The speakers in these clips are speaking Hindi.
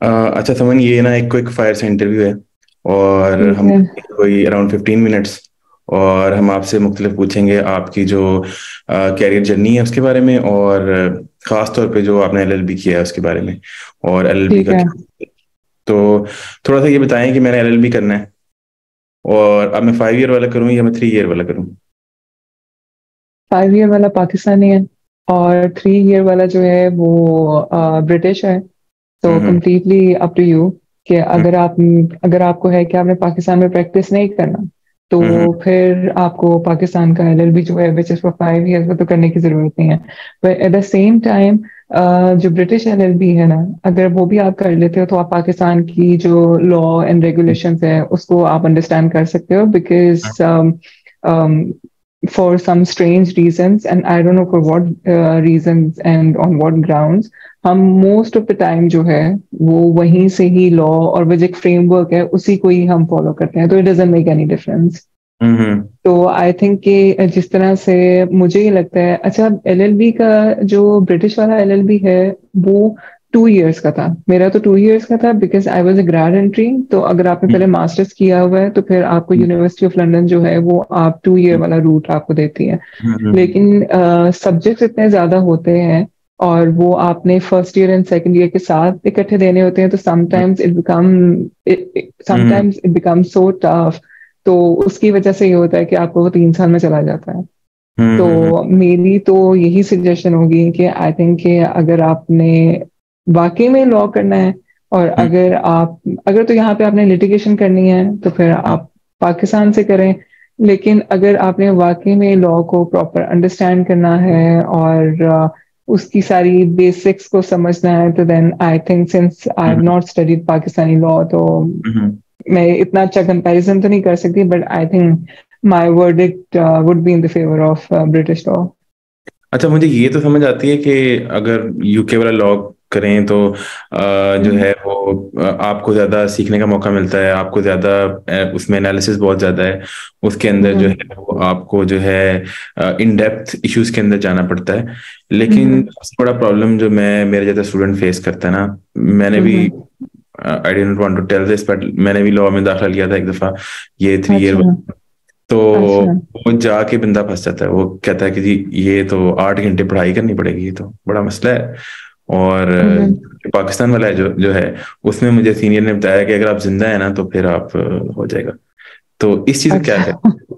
अच्छा समन, ये ना एक क्विक फायर से इंटरव्यू है। और ठीक हम है। कोई अराउंड 15 मिनट्स। और हम आपसे मुख्तलिफ पूछेंगे आपकी जो कैरियर जर्नी है उसके बारे में, और ख़ास तौर पे जो आपने एलएलबी किया है उसके बारे में, और एलएलबी ठीक का है। क्या। तो थोड़ा सा ये बताएं कि मैंने एलएलबी करना है, और अब मैं 5 ईयर वाला करूं या मैं 3 ईयर वाला करूं। 5 ईयर वाला पाकिस्तानी है, और 3 ईयर वाला जो है वो ब्रिटिश है। तो हम्म। कम्प्लीटली अप टू यू कि हम्म। अगर आपको है कि आपने पाकिस्तान में प्रैक्टिस नहीं करना, तो हम्म। फिर आपको पाकिस्तान का एलएलबी जो है विच इज फॉर 5 ईयर्स वो तो करने की जरूरत नहीं है। But at the same time जो ब्रिटिश एलएलबी है ना, अगर वो भी आप कर लेते हो तो आप पाकिस्तान की जो लॉ एंड रेगुलेशंस है उसको आप अंडरस्टैंड कर सकते हो, because for some strange reasons, and I don't know for what reasons and on what grounds, हम मोस्ट ऑफ द टाइम जो है वो वहीं से ही लॉ और वो जो एक फ्रेमवर्क है उसी को ही हम फॉलो करते हैं, तो it doesn't make any difference. Hmm. तो आई थिंक कि जिस तरह से मुझे ये लगता है, अच्छा एलएलबी का जो ब्रिटिश वाला एलएलबी है वो 2 इयर्स का था। मेरा तो 2 इयर्स का था because I was a grade entry. तो अगर आपने पहले मास्टर्स किया हुआ है तो फिर आपको यूनिवर्सिटी ऑफ लंदन जो है वो आप 2 ईयर वाला रूट आपको देती है। हम्म। लेकिन सब्जेक्ट्स इतने ज्यादा होते हैं और वो आपने first year and second year के साथ इकट्ठे देने होते हैं, तो hmm. Sometimes it become so tough. तो उसकी वजह से ये होता है कि आपको वो 3 साल में चला जाता है। हम्म। तो मेरी तो यही सजेशन होगी कि आई थिंक कि अगर आपने वाकई में लॉ करना है, और अगर तो यहाँ पे आपने लिटिगेशन करनी है तो फिर आप पाकिस्तान से करें। लेकिन अगर आपने वाकई में लॉ को प्रॉपर अंडरस्टैंड करना है और उसकी सारी बेसिक्स को समझना है, तो then I think since I have not studied Pakistani law, तो मैं इतना अच्छा कंपैरिजन तो नहीं कर सकती, but I think my verdict would be in the favour of British law. अच्छा, मुझे ये तो समझ आती है कि अगर यूके वाला लॉ करें तो जो है वो आपको ज़्यादा सीखने का मौका मिलता है, आपको ज़्यादा उसमें एनालिसिस बहुत ज़्यादा है। उसके अंदर जो है वो आपको जो है इन डेप्थ इश्यूज के अंदर जाना पड़ता है। लेकिन सबसे बड़ा प्रॉब्लम जो मैं मेरे जैसा स्टूडेंट फेस करता है ना, मैंने भी I didn't want to tell this but मैंने भी लॉ में दाखिला लिया था एक दफ़ा, ये 3 ईयर। अच्छा। तो अच्छा। वो जाके बंदा फंस जाता है, वो कहता है कि जी ये तो 8 घंटे पढ़ाई करनी पड़ेगी, ये तो बड़ा मसला है। और पाकिस्तान वाला है जो है, उसमें मुझे सीनियर ने बताया कि अगर आप जिंदा है ना तो फिर आप हो जाएगा। तो इस चीज का क्या है। अच्छा।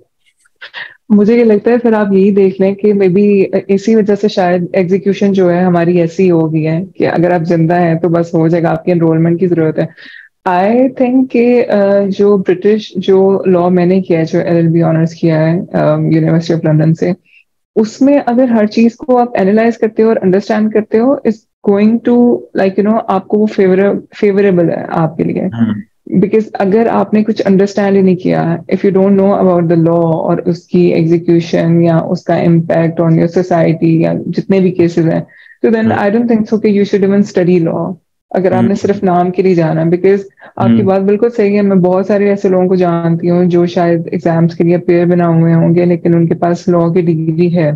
मुझे ये लगता है फिर आप यही देख लें कि मे बी इसी वजह से शायद एग्जीक्यूशन जो है हमारी ऐसी हो गई है कि अगर आप जिंदा हैं तो बस हो जाएगा, आपकी एनरोलमेंट की जरूरत है। आई थिंक कि जो ब्रिटिश जो लॉ मैंने किया है, जो एलएलबी ऑनर्स किया है यूनिवर्सिटी ऑफ लंदन से, उसमें अगर हर चीज को आप एनालाइज करते हो और अंडरस्टैंड करते हो, इट्स गोइंग टू लाइक आपको वो फेवरेबल है आपके लिए। हम्म। बिकॉज अगर आपने कुछ अंडरस्टैंड ही नहीं किया, if you don't know about the law और उसकी एग्जीक्यूशन या उसका इम्पैक्ट ऑन योर सोसाइटी या जितने भी केसेस हैं, तो then I don't think so कि you should even study law. अगर आपने हम्म। सिर्फ नाम के लिए जाना, बिकॉज आपकी हम्म। बात बिल्कुल सही है, मैं बहुत सारे ऐसे लोगों को जानती हूँ जो शायद एग्जाम्स के लिए पेयर बना हुए होंगे लेकिन उनके पास लॉ की डिग्री है।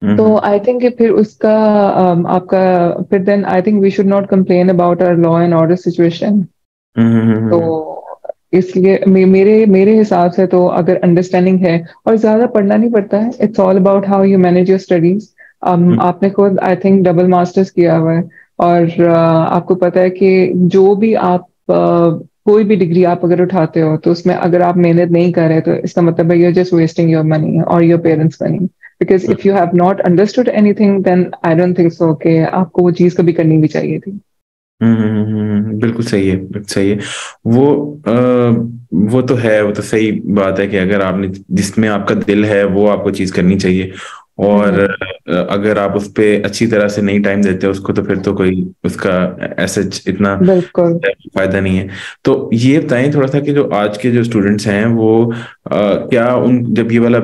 तो हम्म। आई थिंक कि फिर उसका आपका फिर then I think we should not complain about our law and order situation. तो हम्म। इसलिए मेरे मेरे हिसाब से तो अगर अंडरस्टैंडिंग है और ज्यादा पढ़ना नहीं पड़ता है, it's all about how you manage your studies. आपने खुद आई थिंक डबल मास्टर्स किया हुआ है, और आपको पता है कि जो भी आप कोई भी डिग्री आप अगर उठाते हो तो उसमें अगर आप मेहनत नहीं कर रहे तो इसका मतलब है you're just wasting your money or your parents money, because if you have not understood anything then I don't think so कि आपको वो चीज कभी करनी भी चाहिए थी। बिल्कुल सही है, बिल्कुल सही है। वो वो तो है, वो तो सही बात है कि अगर आपने जिसमें आपका दिल है वो आपको चीज करनी चाहिए। और हम्म। अगर आप उस पे अच्छी तरह से नहीं टाइम देते उसको तो फिर तो कोई उसका ऐसे इतना बिल्कुल। फायदा नहीं है। तो ये बताएं थोड़ा सा कि जो आज के जो स्टूडेंट्स हैं वो क्या उन जब ये वाला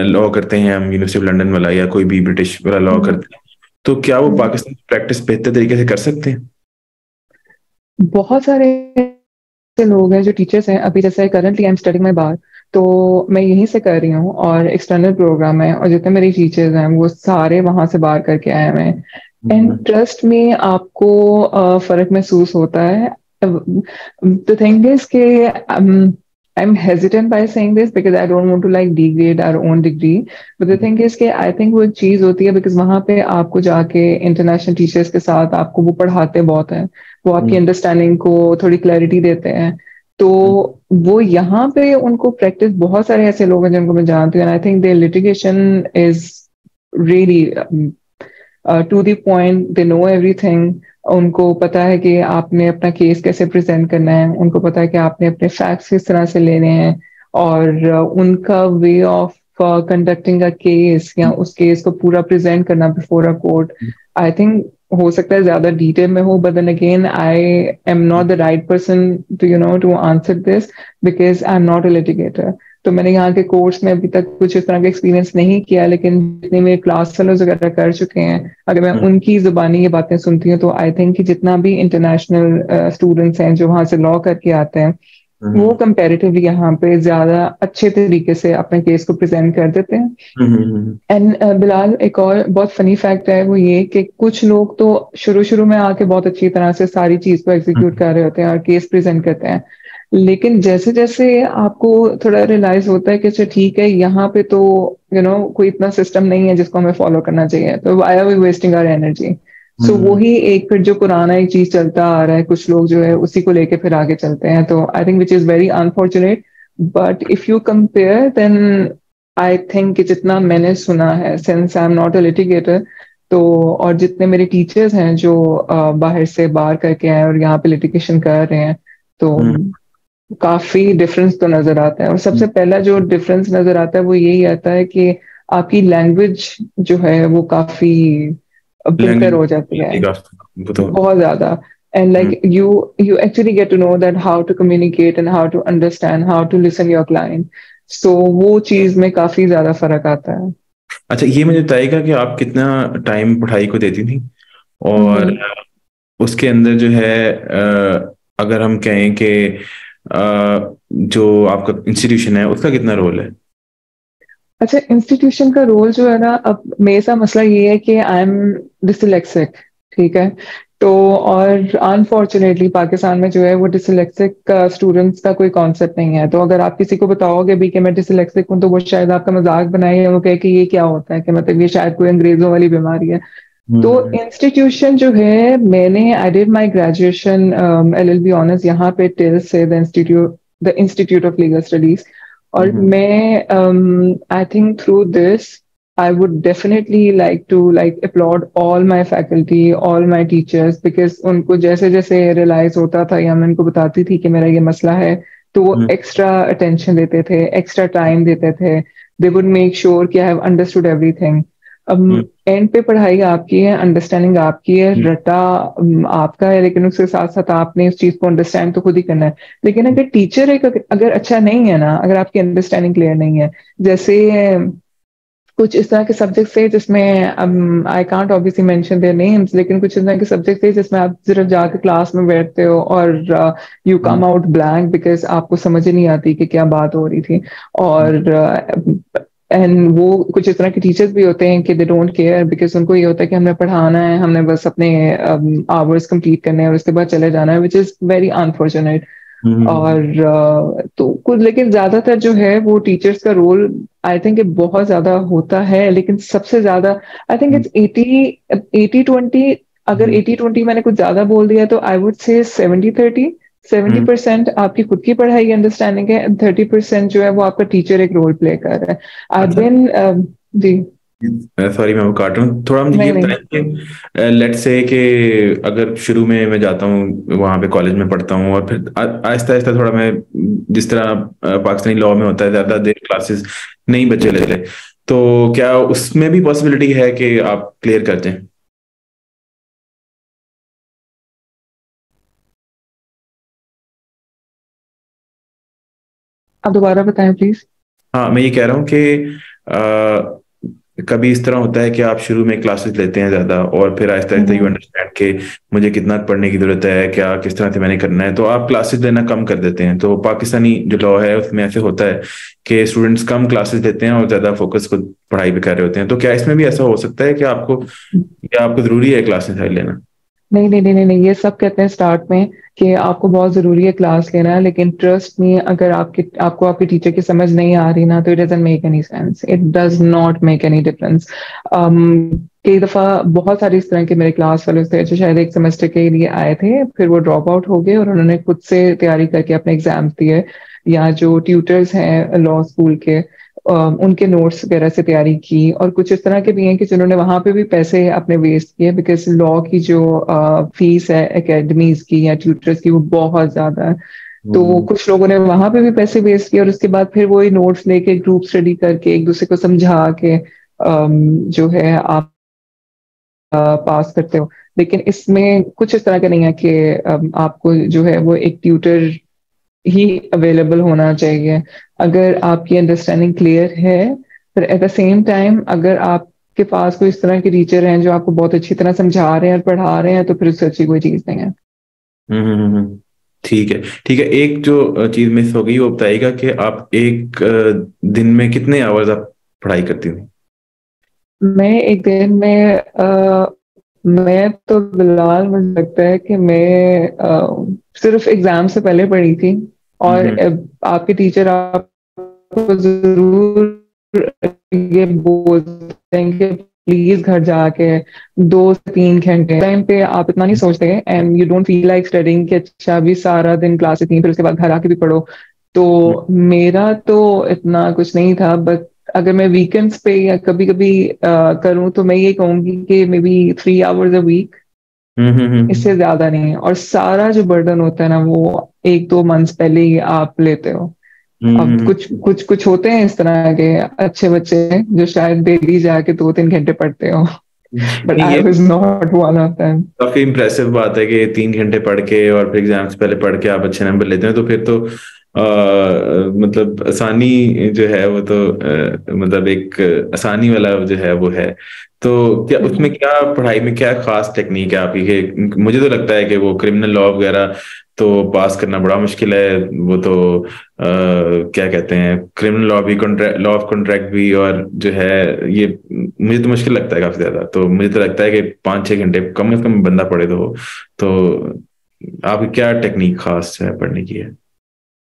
लॉ करते हैं, हम यूनिवर्सिटी ऑफ लंदन वाला या कोई भी ब्रिटिश वाला लॉ हम्म। करते हैं, तो क्या वो हम्म। पाकिस्तान की प्रैक्टिस बेहतर तरीके से कर सकते हैं। बहुत सारे ऐसे लोग हैं जो टीचर्स हैं, अभी जैसे currently I am studying my bar, तो मैं यहीं से कर रही हूँ और एक्सटर्नल प्रोग्राम है, और जितने मेरे टीचर्स हैं वो सारे वहां से बाहर करके आए हुए हैं। एंड ट्रस्ट में आपको फर्क महसूस होता है. द थिंग इज के I'm hesitant by saying this because I don't want to like degrade our own degree. But the thing is कि I think वो एक चीज होती है because वहाँ पे आपको जाके इंटरनेशनल टीचर्स के साथ आपको वो पढ़ाते बहुत हैं, वो आपकी अंडरस्टैंडिंग को थोड़ी क्लैरिटी देते हैं. तो वो यहाँ पे उनको प्रैक्टिस, बहुत सारे ऐसे लोग हैं जिनको मैं जानती हूँ, and I think their litigation is really to the point. They know everything. उनको पता है कि आपने अपना केस कैसे प्रेजेंट करना है, उनको पता है कि आपने अपने फैक्ट्स किस तरह से लेने हैं, और उनका way of conducting a case या उस केस को पूरा प्रेजेंट करना before a court, I think हो सकता है ज्यादा डिटेल में हो, but then again I am not the right person to to answer this because I am not a litigator. तो मैंने यहाँ के कोर्स में अभी तक कुछ इस तरह का एक्सपीरियंस नहीं किया, लेकिन जितने मेरे क्लास फेलोज वगैरह कर चुके हैं, अगर मैं उनकी जुबानी ये बातें सुनती हूँ, तो आई थिंक कि जितना भी इंटरनेशनल स्टूडेंट्स हैं जो वहाँ से लॉ करके आते हैं, वो कंपैरेटिवली यहाँ पे ज्यादा अच्छे तरीके से अपने केस को प्रेजेंट कर देते हैं. एंड बिलाल, एक और बहुत फनी फैक्ट है वो ये कि कुछ लोग तो शुरू शुरू में आके बहुत अच्छी तरह से सारी चीज को एग्जीक्यूट कर रहे होते हैं और केस प्रेजेंट करते हैं, लेकिन जैसे जैसे आपको थोड़ा रियलाइज होता है कि अच्छा ठीक है, यहाँ पे तो कोई इतना सिस्टम नहीं है जिसको हमें फॉलो करना चाहिए, तो why are we wasting our energy. So वही एक फिर जो पुराना एक चीज चलता आ रहा है, कुछ लोग जो है उसी को लेके फिर आगे चलते हैं. तो I think which is very unfortunate. But if you compare then I think कि जितना मैंने सुना है, since I am not a litigator, तो और जितने मेरे टीचर्स हैं जो बाहर से बाहर करके आए और यहाँ पे लिटिगेशन कर रहे हैं, तो काफी डिफरेंस तो नजर आता है. और सबसे पहला जो डिफरेंस नजर आता है वो यही आता है कि आपकी लैंग्वेज जो है वो काफी बेहतर हो जाती है, वो तो बहुत ज्यादा. And like you actually get to know that how to communicate and how to understand, how to listen your client. So वो चीज में काफी ज्यादा फर्क आता है. अच्छा, ये मुझे बताइएगा कि आप कितना टाइम पढ़ाई को देती थी, और उसके अंदर जो है अगर हम कहें कि जो आपका इंस्टीट्यूशन है उसका कितना रोल है? अच्छा, इंस्टीट्यूशन का रोल जो है ना, अब मेरे साथ मसला ये है कि आई एम डिसलेक्सिक, ठीक है. तो और अनफॉर्चुनेटली पाकिस्तान में जो है वो डिसलेक्सिक स्टूडेंट्स का कोई कॉन्सेप्ट नहीं है. तो अगर आप किसी को बताओगे भी कि मैं डिसलेक्सिक हूँ, तो वो शायद आपका मजाक बनाए, वो कहे कि ये क्या होता है, कि मतलब ये शायद कोई अंग्रेजों वाली बीमारी है. तो इंस्टीट्यूशन जो है, मैंने I did my graduation LLB honours यहाँ पे टिल से the institute of legal studies. और मैं I think through this I would definitely like to like applaud all my faculty, all my teachers, because उनको जैसे जैसे realize होता था या मैं उनको बताती थी कि मेरा ये मसला है, तो वो extra attention देते थे, extra time देते थे. They would make sure कि I have understood everything. अब एंड पे पढ़ाई आपकी है, अंडरस्टैंडिंग आपकी है, रटा आपका है, लेकिन उसके साथ साथ आपने उस चीज को अंडरस्टैंड तो खुद ही करना है. लेकिन अगर टीचर एक अगर अच्छा नहीं है ना, अगर आपकी अंडरस्टैंडिंग क्लियर नहीं है, जैसे कुछ इस तरह के सब्जेक्ट थे जिसमें I can't obviously mention their names, लेकिन कुछ इस तरह के सब्जेक्ट थे जिसमें आप सिर्फ जाकर क्लास में बैठते हो और you come out blank because आपको समझ ही नहीं आती कि क्या बात हो रही थी. और एंड वो कुछ इस तरह के टीचर्स भी होते हैं कि दे डोंट केयर, बिकॉज उनको ये होता है कि हमने पढ़ाना है, हमने बस अपने आवर्स कंप्लीट करने हैं और उसके बाद चले जाना है, विच इज वेरी अनफॉर्चुनेट. और तो कुछ, लेकिन ज्यादातर जो है वो टीचर्स का रोल आई थिंक बहुत ज्यादा होता है, लेकिन सबसे ज्यादा आई थिंक इट्स 80-20. अगर 80-20 मैंने कुछ ज्यादा बोल दिया तो आई वुड से 70-30. 70% आपकी खुद की पढ़ाई की अंडरस्टैंडिंग है, 30% जो है वो आपका टीचर एक रोल प्ले कर रहा है. आई बिन जी सॉरी, मैं वो काट रहा हूँ थोड़ा। मुझे ये नहीं नहीं. बताएं कि लेट्स से कि अगर शुरू में मैं जाता हूँ वहाँ पे कॉलेज में पढ़ता हूँ, और फिर आहिस्ता आहिस्ता थोड़ा मैं, जिस तरह पाकिस्तानी लॉ में होता है ज्यादा देर क्लासेस नहीं बच्चे लेते, तो क्या उसमें भी पॉसिबिलिटी है कि आप क्लियर करते हैं? आप दोबारा बताएं प्लीज. हाँ, मैं ये कह रहा हूँ कि कभी इस तरह होता है कि आप शुरू में क्लासेस लेते हैं ज्यादा और फिर आहिस्ता आहिस्ता यू अंडरस्टैंड कि मुझे कितना पढ़ने की जरूरत है, क्या किस तरह से मैंने करना है, तो आप क्लासेस लेना कम कर देते हैं। तो पाकिस्तानी जो लॉ है उसमें ऐसे होता है कि स्टूडेंट्स कम क्लासेस लेते हैं और ज्यादा फोकस को पढ़ाई पे कर रहे होते हैं। तो क्या इसमें भी ऐसा हो सकता है कि आपको, या आपको जरूरी है क्लासेस लेना? नहीं नहीं नहीं नहीं नहीं, ये सब कहते हैं स्टार्ट में कि आपको बहुत जरूरी है क्लास लेना, लेकिन ट्रस्ट में अगर आपको आपके टीचर की समझ नहीं आ रही ना, तो it doesn't make any sense, it does not make any difference. कई दफा बहुत सारे इस तरह के मेरे क्लास वाले थे जो शायद एक सेमेस्टर के लिए आए थे, फिर वो ड्रॉप आउट हो गए और उन्होंने खुद से तैयारी करके अपने एग्जाम्स दिए, या जो ट्यूटर्स हैं लॉ स्कूल के उनके नोट्स वगैरह से तैयारी की। और कुछ इस तरह के भी हैं कि जिन्होंने वहां पे भी पैसे अपने वेस्ट किए, बिकॉज लॉ की जो फीस है एकेडमीज की या ट्यूटर्स की वो बहुत ज्यादा है। तो हम्म। कुछ लोगों ने वहां पे भी पैसे वेस्ट किए और उसके बाद फिर वही नोट्स लेके ग्रुप स्टडी करके एक दूसरे को समझा के जो है आप पास करते हो। लेकिन इसमें कुछ इस तरह का नहीं है कि आपको जो है वो एक ट्यूटर ही अवेलेबल होना चाहिए। अगर आपकी अंडरस्टैंडिंग क्लियर है, पर एट द सेम टाइम अगर आपके पास कोई इस तरह के टीचर हैं जो आपको बहुत अच्छी तरह समझा रहे हैं और पढ़ा रहे हैं, तो फिर उससे अच्छी कोई चीज नहीं है। ठीक है, ठीक है। एक जो चीज मिस हो गई वो बताइएगा कि आप एक दिन में कितने आवर्स आप पढ़ाई करती हूँ? मैं एक दिन में मैं तो बिलाल, मुझे लगता है कि मैं सिर्फ एग्जाम से पहले पढ़ी थी। और हम्म। आपके टीचर आपको जरूर ये बोलते हैं कि प्लीज घर जाके 2 से 3 घंटे टाइम पे आप इतना नहीं सोचते and you don't feel like studying कि अच्छा अभी सारा दिन क्लासेस थी फिर उसके बाद घर आके भी पढ़ो। तो मेरा तो इतना कुछ नहीं था, बट अगर मैं वीकेंड्स पे या कभी कभी करूँ तो मैं ये कहूंगी कि maybe 3 hours a week, इससे ज्यादा नहीं है। और सारा जो बर्डन होता है ना वो 1-2 मंथ्स पहले ही आप लेते हो। अब हम्म। कुछ कुछ कुछ होते हैं इस तरह के अच्छे बच्चे जो शायद डेली जाके 2-3 घंटे पढ़ते हो, बट नहीं, आई ये was not one of them. काफी इम्प्रेसिव बात है कि 3 घंटे पढ़ के और फिर एग्जाम से पहले पढ़ के आप अच्छे नंबर लेते हैं। तो फिर तो मतलब आसानी जो है वो तो मतलब एक आसानी वाला जो है वो है। तो क्या उसमें, क्या पढ़ाई में क्या खास टेक्निक है आपकी? कि मुझे तो लगता है कि वो क्रिमिनल लॉ वगैरह तो पास करना बड़ा मुश्किल है। वो तो क्या कहते हैं, क्रिमिनल लॉ भी, कॉन्ट्रैक्ट, लॉ ऑफ कॉन्ट्रैक्ट भी, और जो है ये मुझे तो मुश्किल लगता है काफी ज्यादा। तो मुझे तो लगता है कि 5-6 घंटे कम से कम बंदा पढ़े तो हो। तो आपकी क्या टेक्निक खास है पढ़ने की है?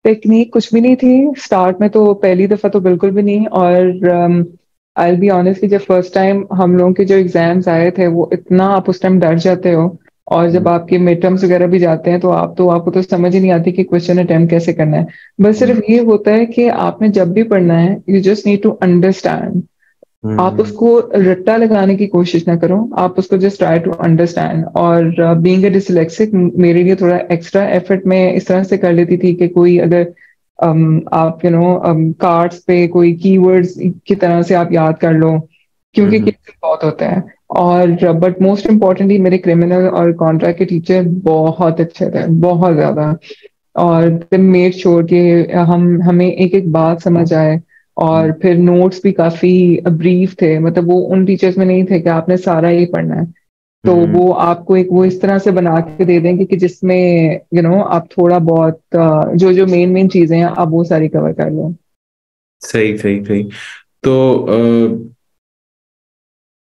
टेक्निक कुछ भी नहीं थी स्टार्ट में, तो पहली दफा तो बिल्कुल भी नहीं। और आई विल बी ऑनेस्ट कि जब फर्स्ट टाइम हम लोगों के जो एग्जाम्स आए थे वो इतना आप उस टाइम डर जाते हो। और जब आपके मिड टर्म्स वगैरह भी जाते हैं तो आपको तो समझ ही नहीं आती कि क्वेश्चन अटेम्प्ट कैसे करना है। बस सिर्फ ये होता है कि आपने जब भी पढ़ना है you just need to understand. आप हम्म। उसको रट्टा लगाने की कोशिश ना करो, आप उसको जस्ट ट्राई टू अंडरस्टैंड। और बीइंग अ डिसलेक्सिक मेरे लिए थोड़ा एक्स्ट्रा एफर्ट मैं इस तरह से कर लेती थी कि कोई अगर आप कार्ड्स पे कोई कीवर्ड्स की तरह से आप याद कर लो, क्योंकि हम्म। केसेस बहुत होते हैं। और बट मोस्ट इम्पोर्टेंटली मेरे क्रिमिनल और कॉन्ट्रैक्ट के टीचर बहुत अच्छे थे, बहुत ज्यादा। और दे मेड श्योर कि हमें एक एक बात समझ आए। और फिर नोट्स भी काफी ब्रीफ थे, मतलब वो उन टीचर्स में नहीं थे कि आपने सारा ही पढ़ना है। तो हम्म। वो आपको एक वो इस तरह से बना के दे देंगे कि जिसमें आप थोड़ा बहुत जो जो मेन मेन चीजें हैं आप वो सारी कवर कर लो। सही सही सही। तो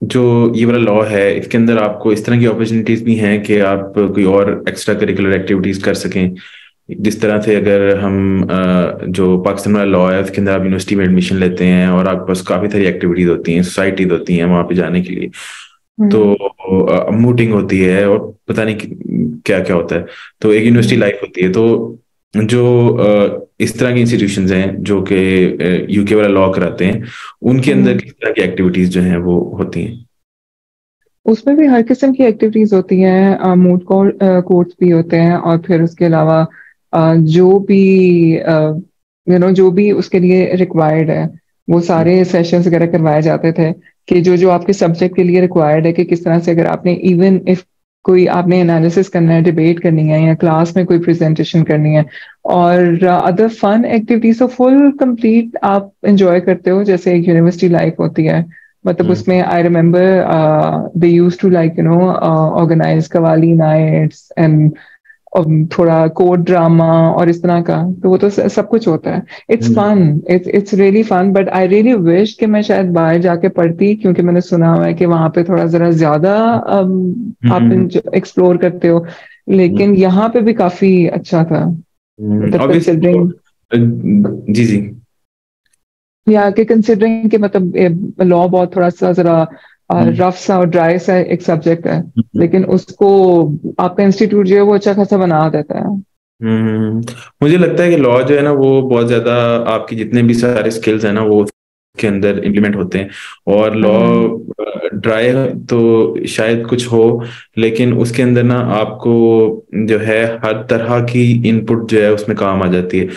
जो ये वाला लॉ है इसके अंदर आपको इस तरह की अपॉर्चुनिटीज भी हैं कि आप कोई और एक्स्ट्रा करिकुलर एक्टिविटीज कर सकें? जिस तरह से अगर हम जो पाकिस्तान वाला लॉ है उसके अंदर आप यूनिवर्सिटी में एडमिशन लेते हैं और आपके पास काफ़ी सारी एक्टिविटीज होती हैं, सोसाइटीज होती हैं वहाँ पे जाने के लिए। हम्म। तो मूटिंग होती है और पता नहीं क्या क्या होता है। तो एक यूनिवर्सिटी लाइफ होती है। तो जो इस तरह की इंस्टीट्यूशंस हैं जो कि यूके वाला लॉ कराते हैं, उनके अंदर हम्म। किस तरह की एक्टिविटीज जो हैं वो होती हैं? उसमें भी हर किस्म की एक्टिविटीज होती हैं, मूड कोर्ट्स भी होते हैं, और फिर उसके अलावा जो भी जो भी उसके लिए रिक्वायर्ड है वो सारे सेशंस वगैरह करवाए जाते थे। कि जो जो आपके सब्जेक्ट के लिए रिक्वायर्ड है, कि किस तरह से अगर आपने इवन इफ कोई आपने एनालिसिस करना है, डिबेट करनी है, या क्लास में कोई प्रेजेंटेशन करनी है, और अदर फन एक्टिविटीज तो फुल कंप्लीट आप इंजॉय करते हो जैसे एक यूनिवर्सिटी लाइफ होती है। मतलब उसमें I remember they used to like organise qawwali nights and थोड़ा कोर्ट ड्रामा और इस तरह का, तो वो तो सब कुछ होता है। It's fun, it's really fun, but I really wish कि मैं शायद बाहर जाके पढ़ती, क्योंकि मैंने सुना हुआ है कि वहां पे थोड़ा जरा ज्यादा आप एक्सप्लोर करते हो, लेकिन यहाँ पे भी काफी अच्छा था, मतलब कंसिडरिंग। जी जी। या कि कंसिडरिंग कि मतलब लॉ बहुत थोड़ा सा जरा रफ सा और ड्राई सा एक सब्जेक्ट है, लेकिन उसको आपका इंस्टीट्यूट जो है वो अच्छा खासा बना देता है। मुझे लगता है कि लॉ जो है ना वो बहुत ज्यादा आपकी जितने भी सारे स्किल्स हैं ना वो के अंदर इम्प्लीमेंट होते हैं। और लॉ ड्राई तो शायद कुछ हो, लेकिन उसके अंदर ना आपको जो है हर तरह की इनपुट जो है उसमें काम आ जाती है।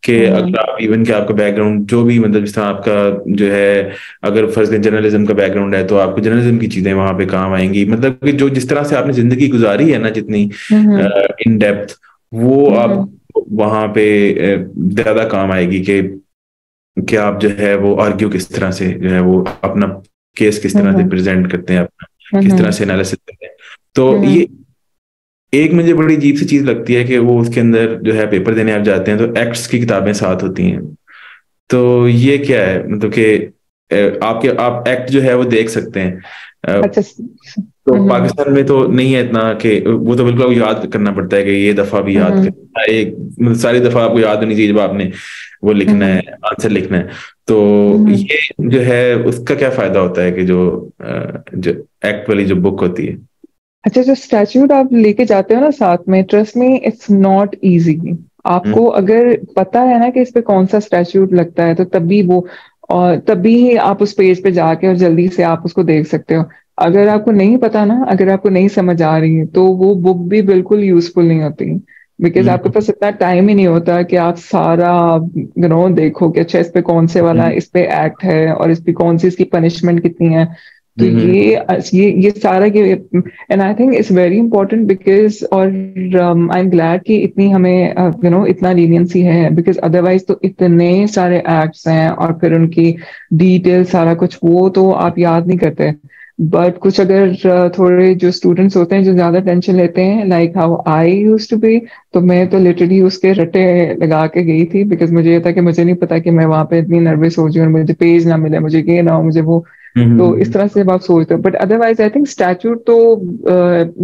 कि अगर आप इवन कि आपका बैकग्राउंड जो भी मतलब जिस तरह आपका जो है, अगर फर्ज करें जर्नलिज्म का बैकग्राउंड है तो आपको जर्नलिज्म की चीजें वहां पे काम आएंगी। मतलब कि जो जिस तरह से आपने जिंदगी गुजारी है ना जितनी इन डेप्थ, वो आप वहां पे ज्यादा काम आएगी कि आप जो है वो आर्ग्यू किस तरह से जो है वो अपना केस किस तरह से प्रेजेंट करते हैं, अपना किस तरह से एनालिसिस करते हैं। तो ये एक मुझे बड़ी अजीब सी चीज लगती है कि वो उसके अंदर जो है पेपर देने आप जाते हैं तो एक्ट्स की किताबें साथ होती हैं। तो ये क्या है, मतलब कि आपके आप एक्ट जो है वो देख सकते हैं। अच्छा। तो पाकिस्तान में तो नहीं है इतना कि वो तो बिल्कुल आपको याद करना पड़ता है कि ये दफा भी याद करना है, एक मतलब सारी दफा आपको याद होनी चाहिए जब आपने वो लिखना है, आंसर लिखना है। तो ये जो है उसका क्या फायदा होता है कि जो एक्ट वाली जो बुक होती है। अच्छा, जो स्टैच्यूट आप लेके जाते हो ना साथ में, trust me it's not easy. आपको अगर पता है ना कि इस पे कौन सा स्टैच्यूट लगता है, तो तभी वो, और तभी ही आप उस पेज पे जाके और जल्दी से आप उसको देख सकते हो। अगर आपको नहीं पता ना, अगर आपको नहीं समझ आ रही है, तो वो बुक भी बिल्कुल यूजफुल नहीं होती, बिकॉज आपके पास इतना टाइम ही नहीं होता कि आप सारा देखो कि अच्छा इस पे कौन से वाला इस पे एक्ट है और इस पे कौन सी इसकी पनिशमेंट कितनी है। तो ये सारा ये, and I think it's very important because, और आई एम ग्लैड कि इतनी हमें इतना लीनियंसी है, बिकॉज अदरवाइज तो इतने सारे एक्ट्स हैं और फिर उनकी डिटेल सारा कुछ वो तो आप याद नहीं करते। बट कुछ अगर थोड़े जो स्टूडेंट्स होते हैं जो ज्यादा टेंशन लेते हैं, like how I used to be, तो मैं तो लिटरली उसके रटे लगा के गई थी, बिकॉज मुझे ये था कि मुझे नहीं पता कि मैं वहां पे इतनी नर्वस हो जाऊँ और मुझे पेज ना मिले, मुझे ये ना हो, मुझे वो। तो इस तरह से आप सोचते हो, but otherwise I think statute तो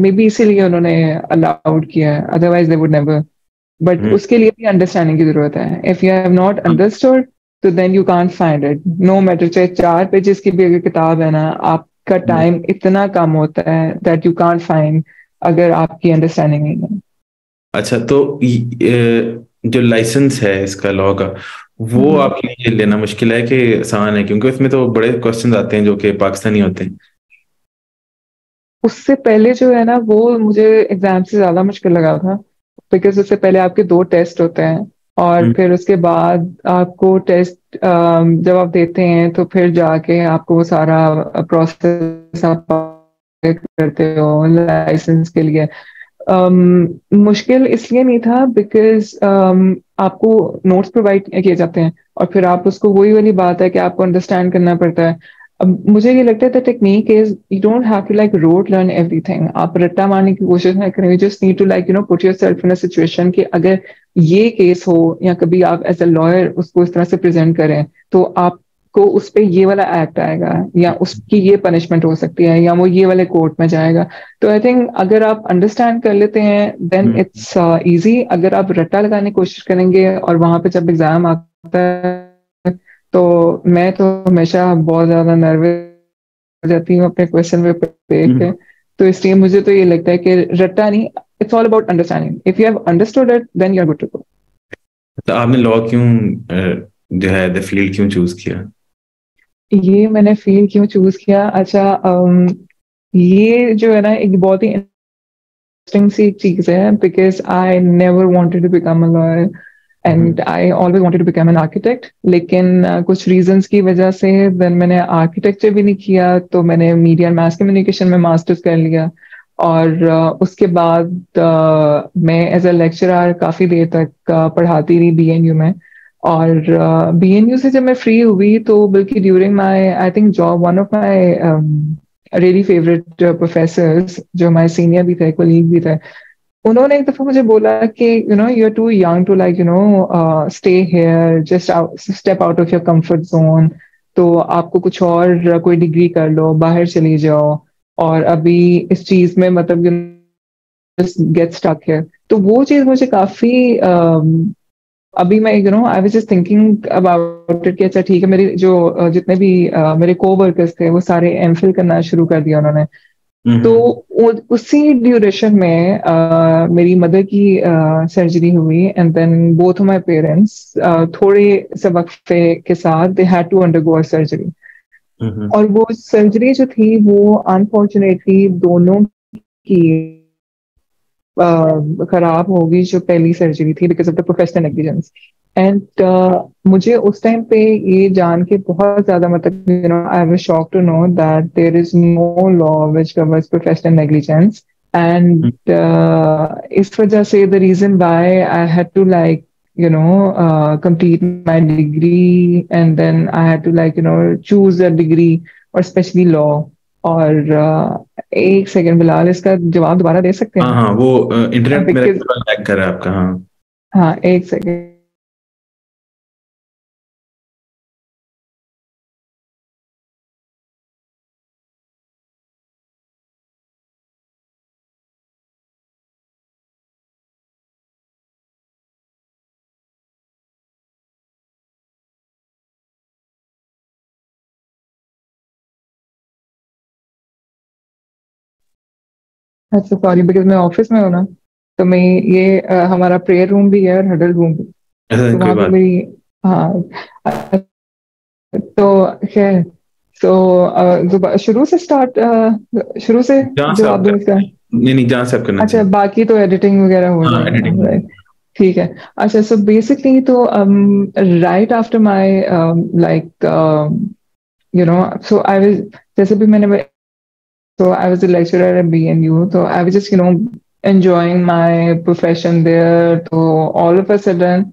मे बी इसीलिए उन्होंने अलाउड किया है, otherwise they would never. But उसके लिए भी अंडरस्टैंडिंग की जरूरत है। If you have not understood, तो then you can't find it, no matter चाहे 4 पेजेस की भी अगर किताब है ना, आपका टाइम इतना कम होता है दैट यू कांट फाइंड, अगर आपकी अंडरस्टैंडिंग नहीं है। अच्छा, तो जो लाइसेंस है इसका लॉ का, वो आपके लिए लेना मुश्किल है कि आसान है? क्योंकि उसमें तो बड़े क्वेश्चंस आते हैं जो कि पाकिस्तानी होते हैं। उससे पहले जो है ना, वो मुझे एग्जाम से ज्यादा मुश्किल लगा था, बिकॉज उससे पहले आपके 2 टेस्ट होते हैं, और फिर उसके बाद आपको टेस्ट जब आप देते हैं तो फिर जाके आपको वो सारा प्रोसेस आप करते हो लाइसेंस के लिए। मुश्किल इसलिए नहीं था बिकॉज आपको नोट्स प्रोवाइड किए जाते हैं, और फिर आप उसको, वही वाली बात है कि आपको अंडरस्टैंड करना पड़ता है। अब मुझे ये लगता है the technique is you don't have to like rote learn everything, आप रट्टा मारने की कोशिश ना करें, you just need to like put yourself in a situation कि अगर ये केस हो, या कभी आप एज अ लॉयर उसको इस तरह से प्रेजेंट करें, तो आपको उस पे ये वाला एक्ट आएगा, या उसकी ये पनिशमेंट हो सकती है, या वो ये वाले कोर्ट में जाएगा। तो आई थिंक अगर आप अंडरस्टैंड कर लेते हैं देन इट्स इजी। अगर आप रट्टा लगाने की कोशिश करेंगे और वहां पे जब एग्जाम आता है, तो मैं तो हमेशा बहुत ज्यादा नर्वस हो जाती हूँ अपने क्वेश्चन पेपर देख के। तो इसलिए मुझे तो ये लगता है कि रट्टा नहीं, it's all about understanding. If you have understood it then you are good to go. तो आपने लॉ क्यों जो है द फील्ड क्यों चूज किया? ये मैंने फील्ड क्यों चूज किया, अच्छा, ये जो है ना एक बहुत ही इंटरेस्टिंग सी चीज है, because I never wanted to become a lawyer and I always wanted to become an architect. लेकिन कुछ रीजंस की वजह से देन मैंने आर्किटेक्चर भी नहीं किया, तो मैंने मीडिया एंड मास कम्युनिकेशन में मास्टर्स कर लिया। और उसके बाद मैं एज अ लेक्चरर काफी देर तक पढ़ाती रही बीएनयू में। और बीएनयू से जब मैं फ्री हुई तो बल्कि during my I think job one of my really favourite professors जो हमारे सीनियर भी थे, कोलीग भी थे, उन्होंने एक दफा मुझे बोला कि you are too young to like stay here, just step out of your comfort zone. तो आपको कुछ और कोई डिग्री कर लो, बाहर चली जाओ, और अभी इस चीज में मतलब जस्ट गेट स्टक है। तो वो चीज मुझे काफी अभी मैं I was just thinking about it कि अच्छा ठीक है, मेरे जो जितने भी मेरे को वर्कर्स थे वो सारे एमफिल करना शुरू कर दिया उन्होंने। तो हम्म। उसी ड्यूरेशन में मेरी मदर की सर्जरी हुई, and then both of my parents थोड़े से वक्फे के साथ they had to undergo surgery. Hmm. और वो सर्जरी जो थी वो अनफॉर्चुनेटली दोनों की खराब होगी, जो पहली सर्जरी थी, because of the professional negligence. And मुझे उस टाइम पे ये जान के बहुत ज्यादा मतलब I was shock to know that there is no law which covers professional negligence. And इस वजह से the reason why I had to like complete my degree, and then I had to like choose a degree or especially law। और एक सेकंड बिलाल, इसका जवाब दोबारा दे सकते हाँ हैं? हाँ, वो इंटरनेट मेरा बिकॉज थोड़ा लैग कर रहा है आपका। हाँ। हाँ, एक सेकंड। अच्छा सॉरी, बिकॉज मैं ऑफिस में हूँ ना, तो मैं ये हमारा प्रेयर रूम भी है और हडल रूम भी, ऐसा तो कोई वहाँ पे बात। मेरी, हाँ, तो खैर, तो शुरू से जहाँ से आप जवाब दूँ इसका? करना नहीं नहीं, जहाँ से आप करना अच्छा, चाहिए। बाकी तो एडिटिंग वगैरह हो हाँ, जाएगा, एडिटिंग। राइट? ठीक है। अच्छा, सो बेसिकली तो right after my like so I was, जैसे भी मैंने, so I was a lecturer at BNU, so I was just enjoying my profession there, so all of a sudden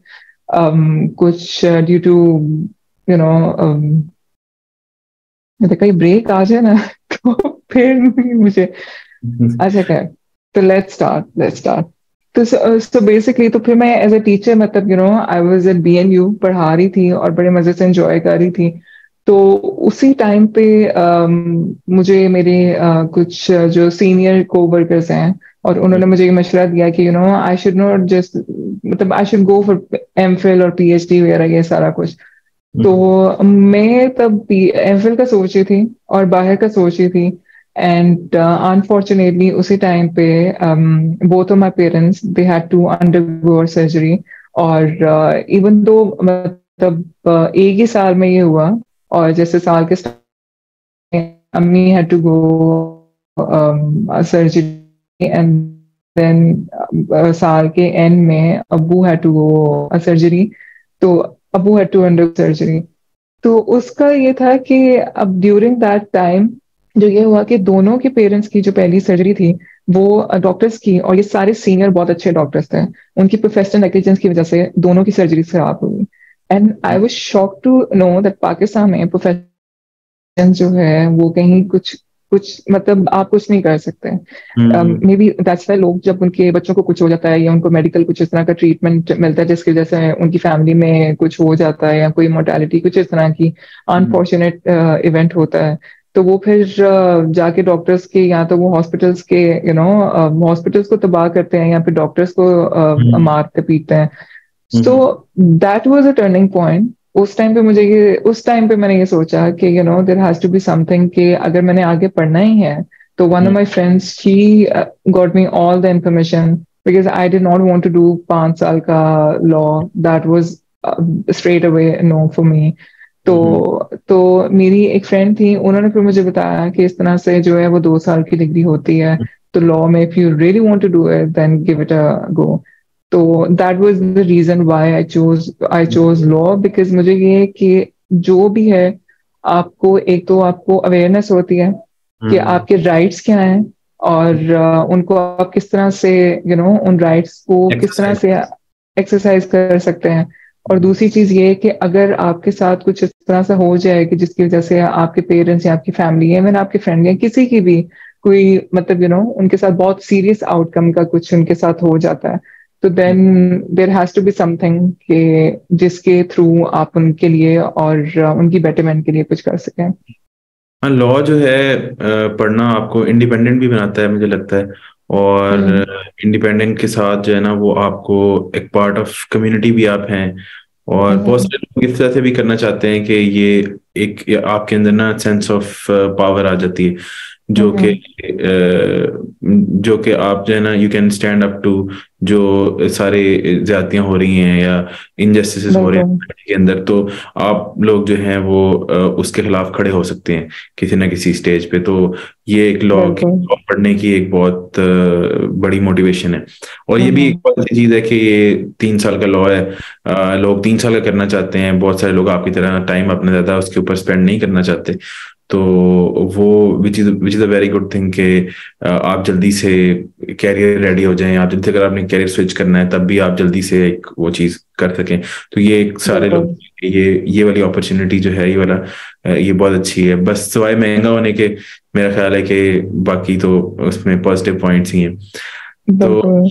कुछ due to you know मतलब कहीं ब्रेक आ जाए ना तो फिर मुझे, अच्छा क्या, तो लेट्स स्टार्ट। तो बेसिकली तो फिर मैं एज ए टीचर मतलब आई वाज एट बीएनयू, पढ़ा रही थी और बड़े मजे से एंजॉय कर रही थी। तो उसी टाइम पे मुझे मेरे कुछ जो सीनियर को वर्कर्स हैं, और उन्होंने मुझे ये मशवरा दिया कि आई शुड नॉट जस्ट मतलब I should go for MPhil और पीएचडी वगैरह ये सारा कुछ। तो मैं तब एमफिल का सोच रही थी और बाहर का सोच रही थी। एंड अनफॉर्चुनेटली उसी टाइम पे both of my parents they had to undergo surgery. और इवन दो मतलब एक ही साल में ये हुआ, और जैसे साल के start में अम्मी had to go surgery, and then साल के एंड में अब्बू हैड टू गो सर्जरी। तो अब्बू हैड टू अंडर सर्जरी। तो उसका ये था कि अब ड्यूरिंग दैट टाइम जो ये हुआ कि दोनों के पेरेंट्स की जो पहली सर्जरी थी वो डॉक्टर्स की, और ये सारे सीनियर बहुत अच्छे डॉक्टर्स थे, उनकी प्रोफेशनल नेग्लिजेंस की वजह से दोनों की सर्जरी खराब हुई। And I was shock to know that Pakistan में प्रोफेशनल जो है वो कहीं कुछ कुछ मतलब आप कुछ नहीं कर सकते। मे बी दैट्स व्हाई लोग जब उनके बच्चों को कुछ हो जाता है या उनको मेडिकल कुछ इस तरह का ट्रीटमेंट मिलता है जिसकी वजह से उनकी फैमिली में कुछ हो जाता है या कोई मोर्टेलिटी कुछ इस तरह की अनफॉर्चुनेट इवेंट होता है, तो वो फिर जाके डॉक्टर्स के, या तो वो हॉस्पिटल्स के हॉस्पिटल्स को तबाह करते हैं या फिर डॉक्टर्स को मारते पीटते हैं। So that was a turning point. उस टाइम पे मैंने ये सोचा कि there has to be something, कि अगर मैंने आगे पढ़ना ही है तो one of my friends she got me all the information, because I did not want to do 5 साल का law, that was straight away no for me. तो मेरी एक फ्रेंड थी, उन्होंने फिर मुझे बताया कि इस तरह से जो है वो 2 साल की डिग्री होती है, तो लॉ में if you really want to do it then give it a go. तो that was the reason why I chose law, because मुझे ये कि जो भी है, आपको एक तो आपको अवेयरनेस होती है कि आपके राइट्स क्या हैं, और उनको आप किस तरह से उन राइट्स को किस तरह एक्सरसाइज। से एक्सरसाइज कर सकते हैं। और दूसरी चीज ये है कि अगर आपके साथ कुछ इस तरह से हो जाए कि जिसकी वजह से आपके पेरेंट्स या आपकी फैमिली या इवन आपके फ्रेंड या किसी की भी कोई मतलब उनके साथ बहुत सीरियस आउटकम का कुछ उनके साथ हो जाता है, तो then there has to be something कि जिसके थ्रू आप उनके लिए और उनकी बेटरमेंट के लिए कुछ कर सकें। हाँ, लॉ जो है पढ़ना आपको इंडिपेंडेंट भी बनाता है मुझे लगता है। और हम्म। इंडिपेंडेंट के साथ जो है ना वो आपको एक पार्ट ऑफ कम्युनिटी भी आप हैं। और बहुत हम्म। सारे लोग इस तरह से भी करना चाहते हैं कि ये आपके अंदर ना सेंस ऑफ पावर आ जाती है, जो कि हम्म। जो कि आप जो है ना you can stand up to जो सारे ज्यादतियां हो रही हैं या इनजस्टिस हो रहे बिल्कुल। हैं के अंदर। तो आप लोग जो हैं वो उसके खिलाफ खड़े हो सकते हैं किसी ना किसी स्टेज पे। तो ये एक लॉ बिल्कुल। पढ़ने की एक बहुत बड़ी मोटिवेशन है। और ये भी एक हम्म। बहुत अच्छी चीज़ है कि ये 3 साल का लॉ है। लोग 3 साल का करना चाहते हैं, बहुत सारे लोग आपकी तरह टाइम अपना ज़्यादा उसके ऊपर स्पेंड नहीं करना चाहते। तो वो which is a very good thing कि आप जल्दी से कैरियर रेडी हो जाएं। आप जल्दी से, अगर आपने कैरियर स्विच करना है तब भी आप जल्दी से एक वो चीज़ कर सकें। तो ये एक सारे लोग, बिल्कुल। ये वाली अपॉर्चुनिटी जो है, ये वाला ये बहुत अच्छी है। बस सिवाय महंगा होने के मेरा ख्याल है कि बाकी तो उसमें पॉजिटिव पॉइंट्स ही हैं। तो बिल्कुल।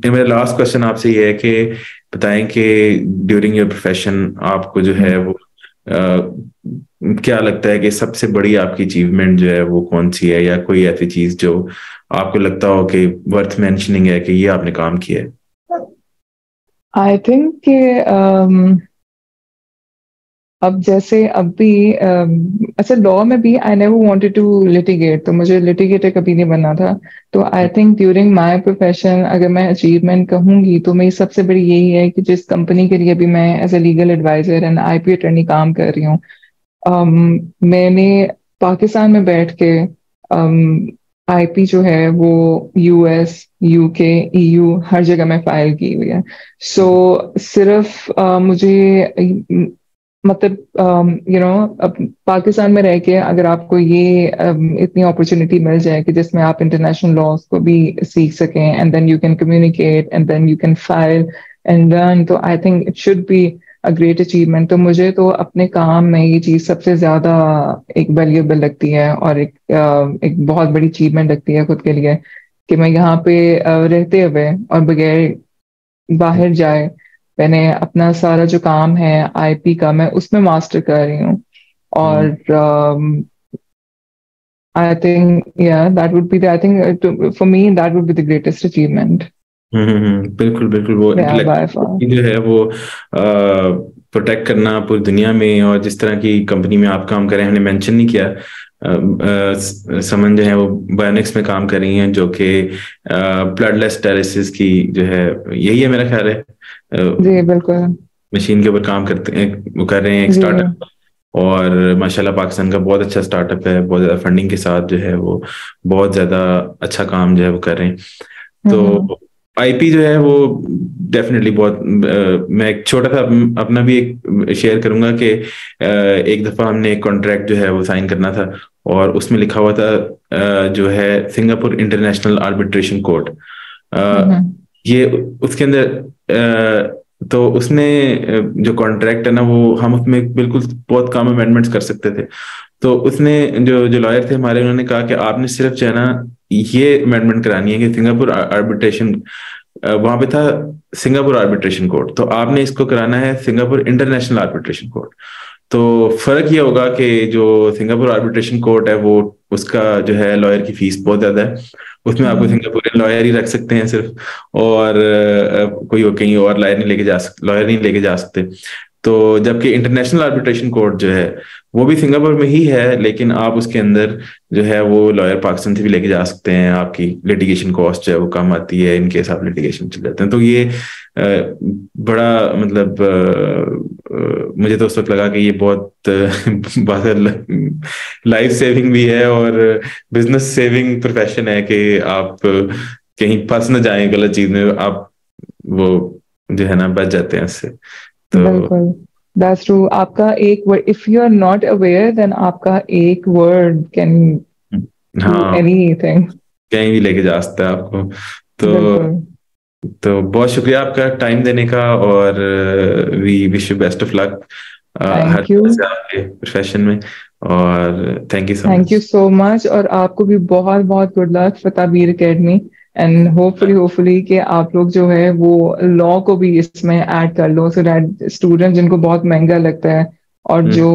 ये मेरा लास्ट क्वेश्चन आपसे ये है कि बताएं कि ड्यूरिंग योर प्रोफेशन आपको जो है हम्म। वो क्या लगता है कि सबसे बड़ी आपकी अचीवमेंट जो है वो कौन सी है, या कोई ऐसी चीज जो आपको लगता हो कि वर्थ मेंशनिंग है कि ये आपने काम किया है? आई थिंक कि अब जैसे अभी अच्छा लॉ में भी I never wanted to litigate, तो मुझे लिटिगेटर कभी नहीं बनना था। तो I think during my profession अगर मैं अचीवमेंट कहूंगी तो मेरी सबसे बड़ी यही है कि जिस कंपनी के लिए भी मैं as a legal advisor and IP attorney काम कर रही हूँ, मैंने पाकिस्तान में बैठ के आईपी जो है वो यूएस, यूके, ईयू हर जगह में फाइल की हुई है। सो सिर्फ मुझे मतलब अब पाकिस्तान में रह के अगर आपको ये इतनी अपॉर्चुनिटी मिल जाए कि जिसमें आप इंटरनेशनल लॉज को भी सीख सकें and then you can communicate and then you can file and learn, तो I think it should be a great achievement. तो मुझे तो अपने काम में ये चीज सबसे ज्यादा एक वैल्यूएबल लगती है और एक बहुत बड़ी अचीवमेंट लगती है खुद के लिए कि मैं यहाँ पे रहते हुए और बगैर बाहर जाए मैंने अपना सारा जो काम है आईपी का मैं उसमें मास्टर कर रही हूँ। हम्म और आई थिंक या that would be I think for me that would be the greatest achievement. बिल्कुल बिल्कुल। वो या बाय फार। इंटेलेक्चुअल जो है वो प्रोटेक्ट करना पूरी दुनिया में, और जिस तरह की कंपनी में आप काम कर रहे हैं, हमने मेंशन नहीं किया, समन जो है वो बायोनिक्स में काम कर रही हैं, जो कि ब्लडलेस डायलिसिस की जो है, यही है मेरा ख्याल है, जी बिल्कुल। मशीन के ऊपर काम करते हैं, वो कर रहे हैं एक जी। स्टार्टअप। और माशाल्लाह पाकिस्तान का बहुत अच्छा स्टार्टअप है, बहुत ज़्यादा फंडिंग के साथ जो है वो बहुत ज़्यादा अच्छा काम जो है वो कर रहे हैं। हम्म। तो आईपी जो है वो डेफिनेटली बहुत मैं एक छोटा सा अपना भी एक शेयर करूंगा कि एक दफ़ा हमने एक कॉन्ट्रैक्ट जो है वो साइन करना था, और उसमें लिखा हुआ था जो है सिंगापुर इंटरनेशनल आर्बिट्रेशन कोर्ट। हम्म। ये उसके अंदर तो उसने जो कॉन्ट्रैक्ट है ना वो हम उसमें बिल्कुल बहुत कम अमेंडमेंट्स कर सकते थे। तो उसने जो जो लॉयर थे हमारे, उन्होंने कहा कि आपने सिर्फ जो है ना ये अमेंडमेंट करानी है कि सिंगापुर आर्बिट्रेशन, वहां पे था सिंगापुर आर्बिट्रेशन कोर्ट, तो आपने इसको कराना है सिंगापुर इंटरनेशनल आर्बिट्रेशन कोर्ट। तो फर्क ये होगा कि जो सिंगापुर आर्बिट्रेशन कोर्ट है वो उसका जो है लॉयर की फीस बहुत ज्यादा है, उसमें आपको हम्म। सिंगापुरियन लॉयर ही रख सकते हैं सिर्फ। और कोई कहीं और लॉयर नहीं लेके जा सकते। तो जबकि इंटरनेशनल आर्बिट्रेशन कोर्ट जो है वो भी सिंगापुर में ही है, लेकिन आप उसके अंदर जो है वो लॉयर पाकिस्तान से भी लेके जा सकते हैं, आपकी लिटिगेशन कॉस्ट जो है वो कम आती है इन केस आप लिटिगेशन चल जाते हैं। तो ये बड़ा मतलब मुझे तो उस वक्त लगा कि ये बहुत लाइफ सेविंग भी है और बिजनेस सेविंग प्रोफेशन है कि आप कहीं फंस न जाएं गलत चीज में, आप वो जो है ना बच जाते हैं उससे। तो बिल्कुल। That's true. आपका एक word if you are not aware then आपका एक वर्ड कैन डू हाँ, एनीथिंग। कहीं भी लेके जा सकता है आपको। तो बिल्कुल। तो बहुत शुक्रिया आपका टाइम देने का, और we wish you best of luck हर थैंक यू। तरह से आपके प्रोफेशन में, और thank you so thank you much. So much, और आपको भी बहुत बहुत good luck for Tabeer academy. And hopefully कि आप लोग जो है वो लॉ को भी इसमें ऐड कर लो, सो दैट स्टूडेंट जिनको बहुत महंगा लगता है और जो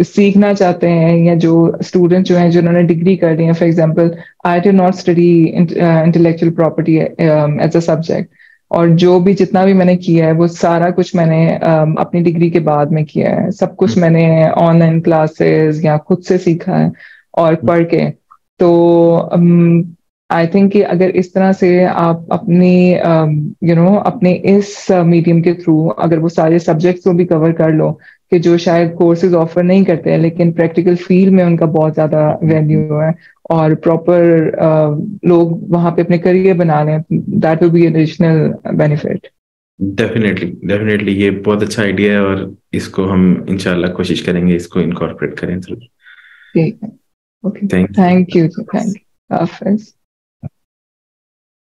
सीखना चाहते हैं, या जो स्टूडेंट जो हैं जिन्होंने डिग्री कर ली है, for example I did not study intellectual property as a subject, और जो भी जितना भी मैंने किया है वो सारा कुछ मैंने अपनी डिग्री के बाद में किया है। सब कुछ मैंने ऑनलाइन क्लासेस या खुद से सीखा है और पढ़ के। तो आई थिंक कि अगर इस तरह से आप अपनी अपने इस मीडियम के थ्रू अगर वो सारे सब्जेक्ट्स को भी कवर कर लो, कि जो शायद कोर्सेज ऑफर नहीं करते हैं लेकिन प्रैक्टिकल फील्ड में उनका बहुत ज़्यादा वैल्यू है, और प्रॉपर लोग वहाँ पे अपने करियर बना लें, that will be additional benefit. Definitely definitely, ये बहुत अच्छा आइडिया है, और इसको हम इंशाल्लाह कोशिश करेंगे इसको इनकॉर्पोरेट करें जरूर। ठीक है। Okay. Thank thank you. You. Thank you. Hafiz.